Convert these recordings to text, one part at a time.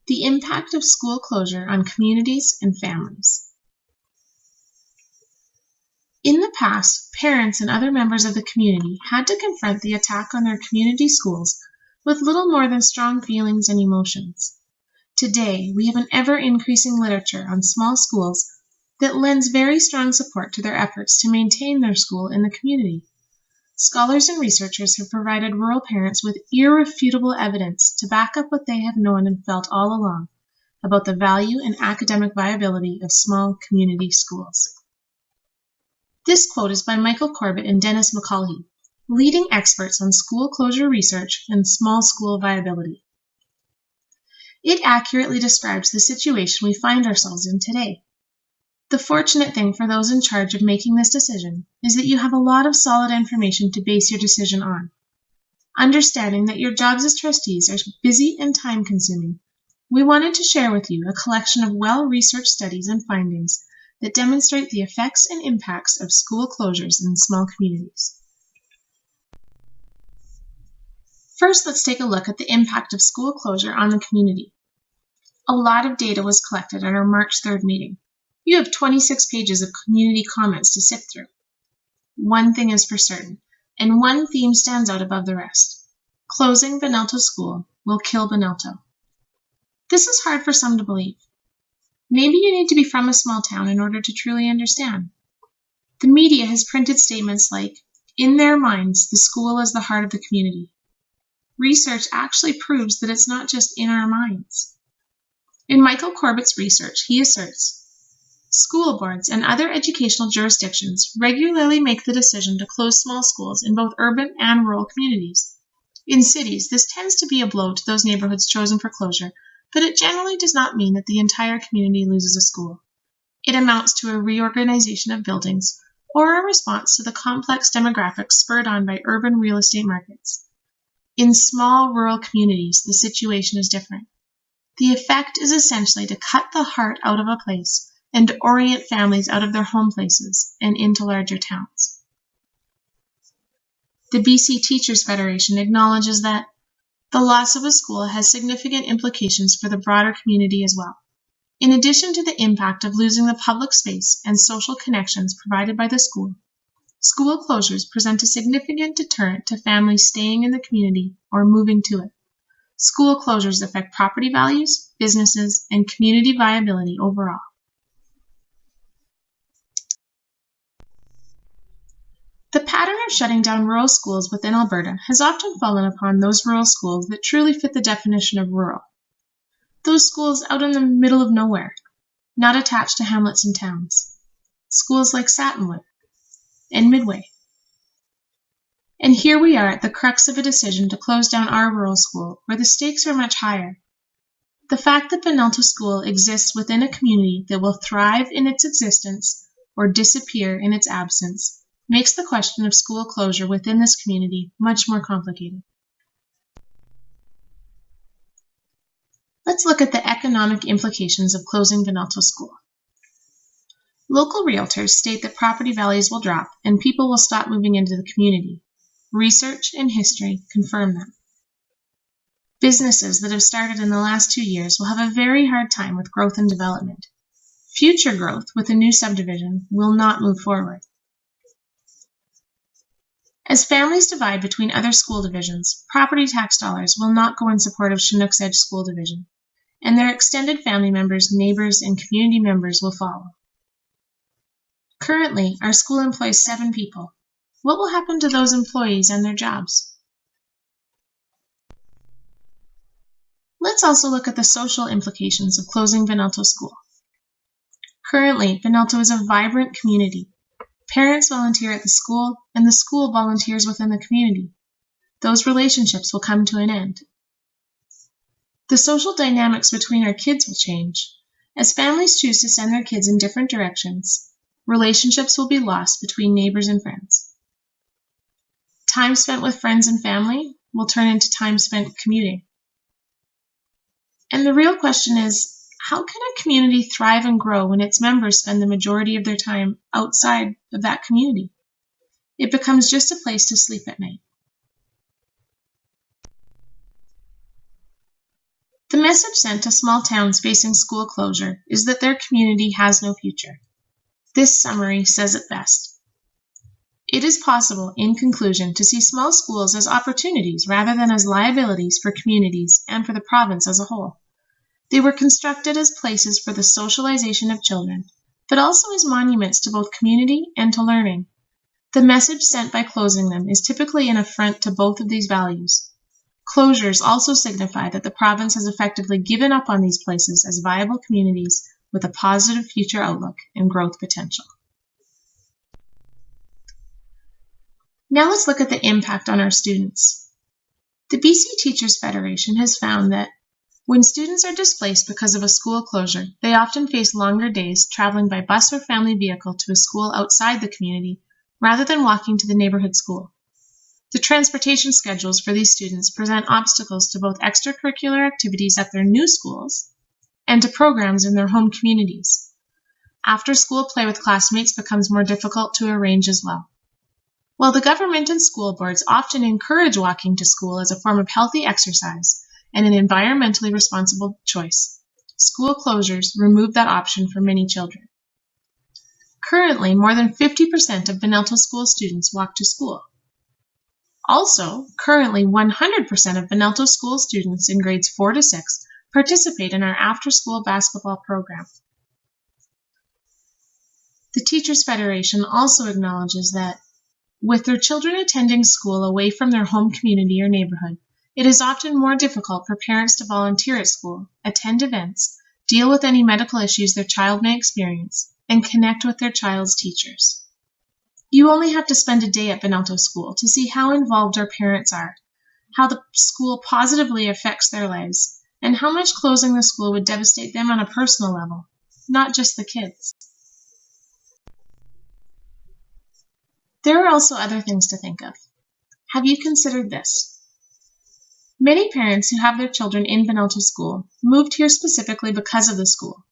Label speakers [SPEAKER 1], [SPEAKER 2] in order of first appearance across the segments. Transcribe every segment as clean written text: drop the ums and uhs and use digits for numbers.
[SPEAKER 1] The impact of school closure on communities and families. In the past, parents and other members of the community had to confront the attack on their community schools with little more than strong feelings and emotions. Today, we have an ever-increasing literature on small schools that lends very strong support to their efforts to maintain their school in the community. Scholars and researchers have provided rural parents with irrefutable evidence to back up what they have known and felt all along about the value and academic viability of small community schools. This quote is by Michael Corbett and Dennis McCullough, leading experts on school closure research and small school viability. It accurately describes the situation we find ourselves in today. The fortunate thing for those in charge of making this decision is that you have a lot of solid information to base your decision on. Understanding that your jobs as trustees are busy and time-consuming, we wanted to share with you a collection of well-researched studies and findings that demonstrate the effects and impacts of school closures in small communities. First, let's take a look at the impact of school closure on the community. A lot of data was collected at our March 3rd meeting. You have 26 pages of community comments to sift through. One thing is for certain, and one theme stands out above the rest. Closing Benalto School will kill Benalto. This is hard for some to believe. Maybe you need to be from a small town in order to truly understand. The media has printed statements like, in their minds, the school is the heart of the community. Research actually proves that it's not just in our minds. In Michael Corbett's research, he asserts, school boards and other educational jurisdictions regularly make the decision to close small schools in both urban and rural communities. In cities, this tends to be a blow to those neighborhoods chosen for closure, but it generally does not mean that the entire community loses a school. It amounts to a reorganization of buildings or a response to the complex demographics spurred on by urban real estate markets. In small rural communities, the situation is different. The effect is essentially to cut the heart out of a place and to orient families out of their home places and into larger towns. The BC Teachers Federation acknowledges that the loss of a school has significant implications for the broader community as well. In addition to the impact of losing the public space and social connections provided by the school, school closures present a significant deterrent to families staying in the community or moving to it. School closures affect property values, businesses, and community viability overall. The pattern of shutting down rural schools within Alberta has often fallen upon those rural schools that truly fit the definition of rural. Those schools out in the middle of nowhere, not attached to hamlets and towns. Schools like Satinwood and Midway. And here we are at the crux of a decision to close down our rural school, where the stakes are much higher. The fact that Benalto School exists within a community that will thrive in its existence or disappear in its absence makes the question of school closure within this community much more complicated. Let's look at the economic implications of closing Benalto School. Local realtors state that property values will drop and people will stop moving into the community. Research and history confirm that. Businesses that have started in the last 2 years will have a very hard time with growth and development. Future growth with a new subdivision will not move forward. As families divide between other school divisions, property tax dollars will not go in support of Chinook's Edge School Division, and their extended family members, neighbors, and community members will follow. Currently, our school employs 7 people. What will happen to those employees and their jobs? Let's also look at the social implications of closing Benalto School. Currently, Benalto is a vibrant community. Parents volunteer at the school, and the school volunteers within the community. Those relationships will come to an end. The social dynamics between our kids will change. As families choose to send their kids in different directions, relationships will be lost between neighbors and friends. Time spent with friends and family will turn into time spent commuting. And the real question is, how can a community thrive and grow when its members spend the majority of their time outside of that community? It becomes just a place to sleep at night. The message sent to small towns facing school closure is that their community has no future. This summary says it best. It is possible, in conclusion, to see small schools as opportunities rather than as liabilities for communities and for the province as a whole. They were constructed as places for the socialization of children, but also as monuments to both community and to learning. The message sent by closing them is typically an affront to both of these values. Closures also signify that the province has effectively given up on these places as viable communities with a positive future outlook and growth potential. Now let's look at the impact on our students. The BC Teachers Federation has found that when students are displaced because of a school closure, they often face longer days traveling by bus or family vehicle to a school outside the community rather than walking to the neighborhood school. The transportation schedules for these students present obstacles to both extracurricular activities at their new schools and to programs in their home communities. After-school play with classmates becomes more difficult to arrange as well. While the government and school boards often encourage walking to school as a form of healthy exercise and an environmentally responsible choice, school closures remove that option for many children. Currently, more than 50% of Benalto School students walk to school. Also, currently 100% of Benalto School students in grades 4 to 6 participate in our after-school basketball program. The Teachers Federation also acknowledges that, with their children attending school away from their home community or neighborhood, it is often more difficult for parents to volunteer at school, attend events, deal with any medical issues their child may experience, and connect with their child's teachers. You only have to spend a day at Benalto School to see how involved our parents are, how the school positively affects their lives, and how much closing the school would devastate them on a personal level, not just the kids. There are also other things to think of. Have you considered this? Many parents who have their children in Benalto School moved here specifically because of the school,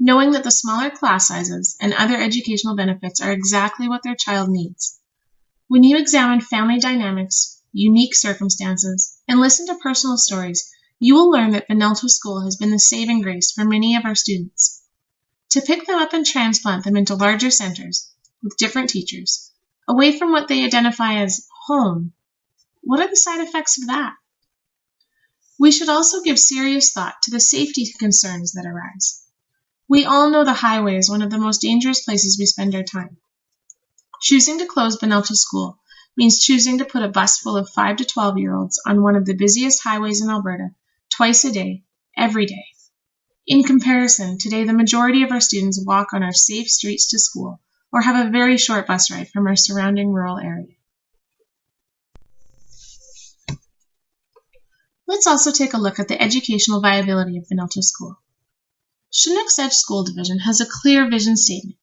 [SPEAKER 1] knowing that the smaller class sizes and other educational benefits are exactly what their child needs. When you examine family dynamics, unique circumstances, and listen to personal stories, you will learn that Benalto School has been the saving grace for many of our students. To pick them up and transplant them into larger centers with different teachers, away from what they identify as home, what are the side effects of that? We should also give serious thought to the safety concerns that arise. We all know the highway is one of the most dangerous places we spend our time. Choosing to close Benalto School means choosing to put a bus full of 5 to 12-year-olds on one of the busiest highways in Alberta twice a day, every day. In comparison, today the majority of our students walk on our safe streets to school or have a very short bus ride from our surrounding rural area. Let's also take a look at the educational viability of Benalto School. Chinook's Edge School Division has a clear vision statement: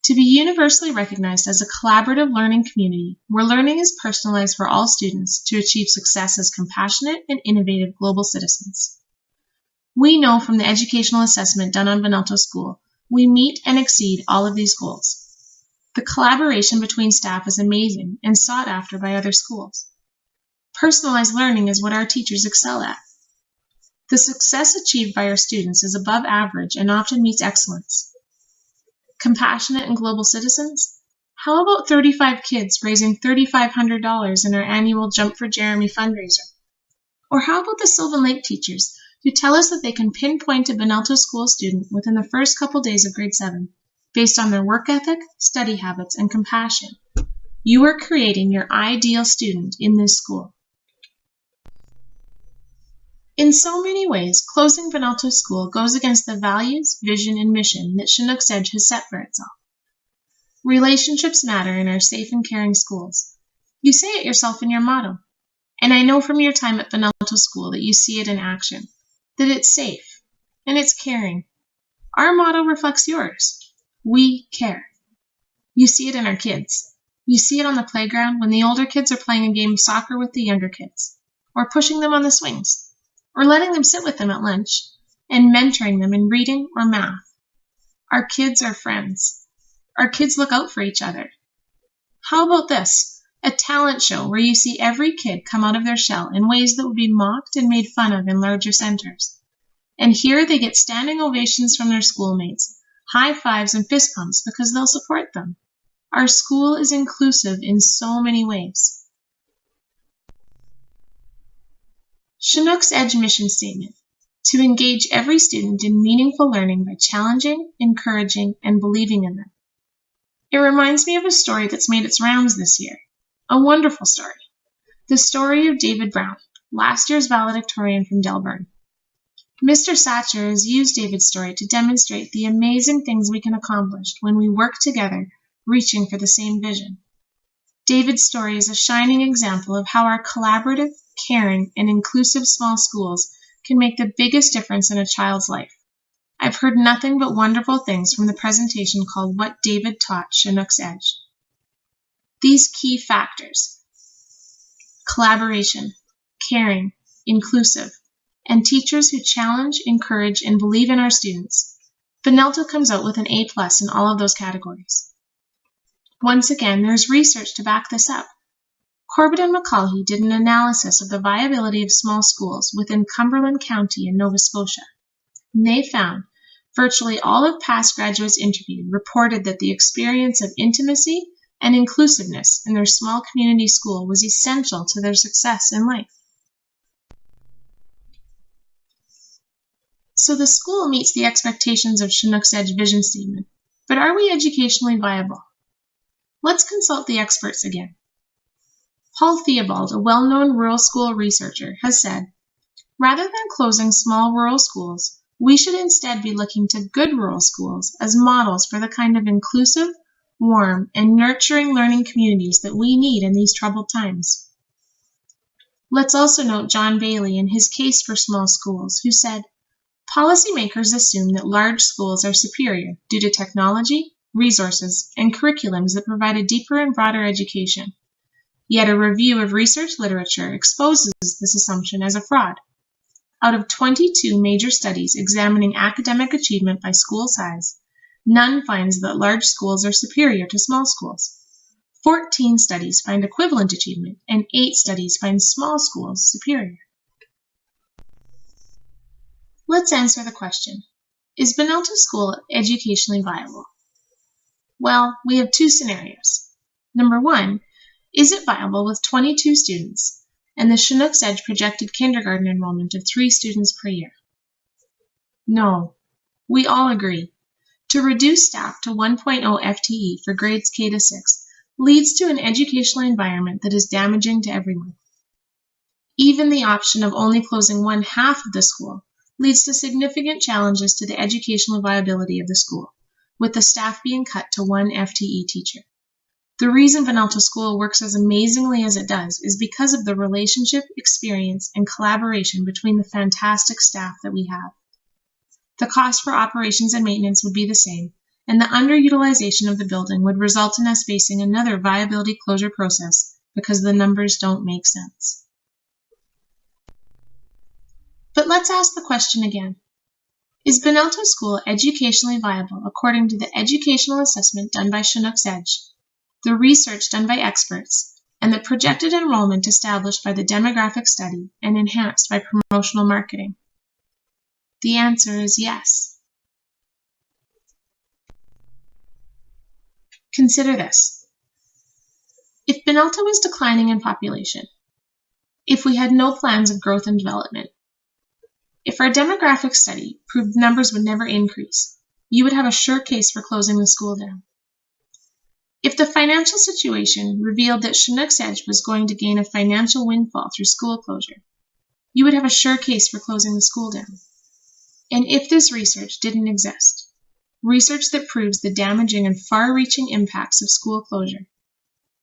[SPEAKER 1] to be universally recognized as a collaborative learning community where learning is personalized for all students to achieve success as compassionate and innovative global citizens. We know from the educational assessment done on Benalto School, we meet and exceed all of these goals. The collaboration between staff is amazing and sought after by other schools. Personalized learning is what our teachers excel at. The success achieved by our students is above average and often meets excellence. Compassionate and global citizens? How about 35 kids raising $3,500 in our annual Jump for Jeremy fundraiser? Or how about the Sylvan Lake teachers who tell us that they can pinpoint a Benalto School student within the first couple days of grade 7 based on their work ethic, study habits, and compassion? You are creating your ideal student in this school. In so many ways, closing Benalto School goes against the values, vision, and mission that Chinook's Edge has set for itself. Relationships matter in our safe and caring schools. You say it yourself in your motto, and I know from your time at Benalto School that you see it in action, that it's safe and it's caring. Our motto reflects yours. We care. You see it in our kids. You see it on the playground when the older kids are playing a game of soccer with the younger kids, or pushing them on the swings, or letting them sit with them at lunch, and mentoring them in reading or math. Our kids are friends. Our kids look out for each other. How about this? A talent show where you see every kid come out of their shell in ways that would be mocked and made fun of in larger centers. And here they get standing ovations from their schoolmates, high fives and fist pumps because they'll support them. Our school is inclusive in so many ways. Chinook's Edge mission statement: to engage every student in meaningful learning by challenging, encouraging, and believing in them. It reminds me of a story that's made its rounds this year. A wonderful story. The story of David Brown, last year's valedictorian from Delburn. Mr. Satcher has used David's story to demonstrate the amazing things we can accomplish when we work together, reaching for the same vision. David's story is a shining example of how our collaborative, caring, and inclusive small schools can make the biggest difference in a child's life. I've heard nothing but wonderful things from the presentation called What David Taught Chinook's Edge. These key factors: collaboration, caring, inclusive, and teachers who challenge, encourage, and believe in our students. Benalto comes out with an A+ in all of those categories. Once again, there's research to back this up. Corbett and McCullough did an analysis of the viability of small schools within Cumberland County in Nova Scotia. And they found virtually all of past graduates interviewed reported that the experience of intimacy and inclusiveness in their small community school was essential to their success in life. So the school meets the expectations of Chinook's Edge vision statement, but are we educationally viable? Let's consult the experts again. Paul Theobald, a well-known rural school researcher, has said, rather than closing small rural schools, we should instead be looking to good rural schools as models for the kind of inclusive, warm, and nurturing learning communities that we need in these troubled times. Let's also note John Bailey in his case for small schools, who said, policymakers assume that large schools are superior due to technology, resources, and curriculums that provide a deeper and broader education. Yet a review of research literature exposes this assumption as a fraud. Out of 22 major studies examining academic achievement by school size, none finds that large schools are superior to small schools. 14 studies find equivalent achievement, and 8 studies find small schools superior. Let's answer the question, is Benalto School educationally viable? Well, we have two scenarios. Number one, is it viable with 22 students and the Chinook's Edge projected kindergarten enrollment of 3 students per year? No, we all agree. To reduce staff to 1.0 FTE for grades K to 6 leads to an educational environment that is damaging to everyone. Even the option of only closing one half of the school leads to significant challenges to the educational viability of the school, with the staff being cut to 1 FTE teacher. The reason Benalto School works as amazingly as it does is because of the relationship, experience, and collaboration between the fantastic staff that we have. The cost for operations and maintenance would be the same, and the underutilization of the building would result in us facing another viability closure process because the numbers don't make sense. But let's ask the question again. Is Benalto School educationally viable according to the educational assessment done by Chinook's Edge, the research done by experts, and the projected enrollment established by the demographic study and enhanced by promotional marketing? The answer is yes. Consider this. If Benalto was declining in population, if we had no plans of growth and development, if our demographic study proved numbers would never increase, you would have a sure case for closing the school down. If the financial situation revealed that Chinook's Edge was going to gain a financial windfall through school closure, you would have a sure case for closing the school down. And if this research didn't exist, research that proves the damaging and far-reaching impacts of school closure,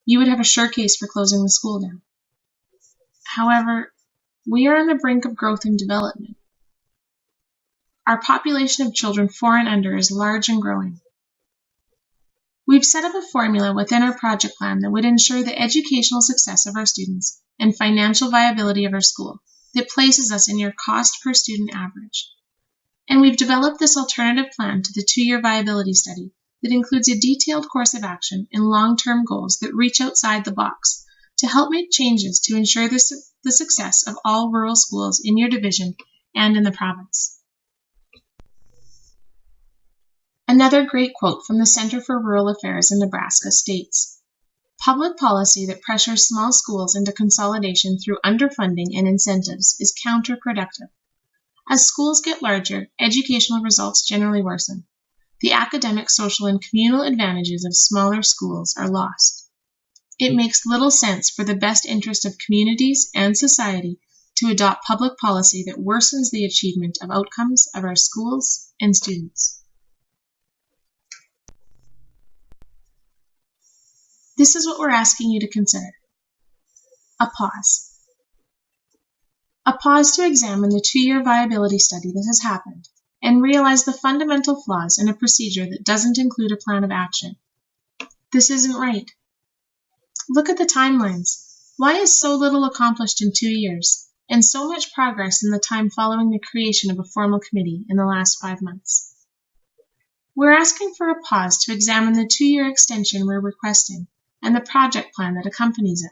[SPEAKER 1] you would have a sure case for closing the school down. However, we are on the brink of growth and development. Our population of children 4 and under is large and growing. We've set up a formula within our project plan that would ensure the educational success of our students and financial viability of our school that places us in your cost per student average. And we've developed this alternative plan to the 2-year viability study that includes a detailed course of action and long-term goals that reach outside the box to help make changes to ensure the success of all rural schools in your division and in the province. Another great quote from the Center for Rural Affairs in Nebraska states, "Public policy that pressures small schools into consolidation through underfunding and incentives is counterproductive. As schools get larger, educational results generally worsen. The academic, social, and communal advantages of smaller schools are lost. It makes little sense for the best interest of communities and society to adopt public policy that worsens the achievement of outcomes of our schools and students." This is what we're asking you to consider. A pause. A pause to examine the 2-year viability study that has happened and realize the fundamental flaws in a procedure that doesn't include a plan of action. This isn't right. Look at the timelines. Why is so little accomplished in 2 years, and so much progress in the time following the creation of a formal committee in the last 5 months? We're asking for a pause to examine the 2-year extension we're requesting and the project plan that accompanies it.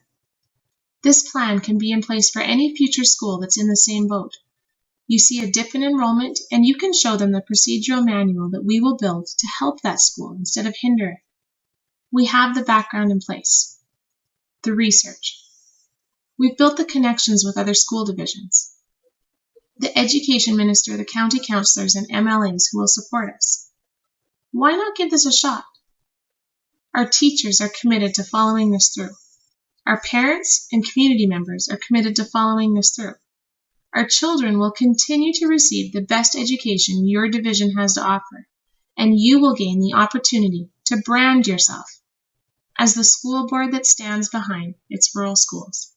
[SPEAKER 1] This plan can be in place for any future school that's in the same boat. You see a dip in enrollment, and you can show them the procedural manual that we will build to help that school instead of hinder it. We have the background in place. The research. We've built the connections with other school divisions. The education minister, the county councilors, and MLAs who will support us. Why not give this a shot? Our teachers are committed to following this through. Our parents and community members are committed to following this through. Our children will continue to receive the best education your division has to offer, and you will gain the opportunity to brand yourself as the school board that stands behind its rural schools.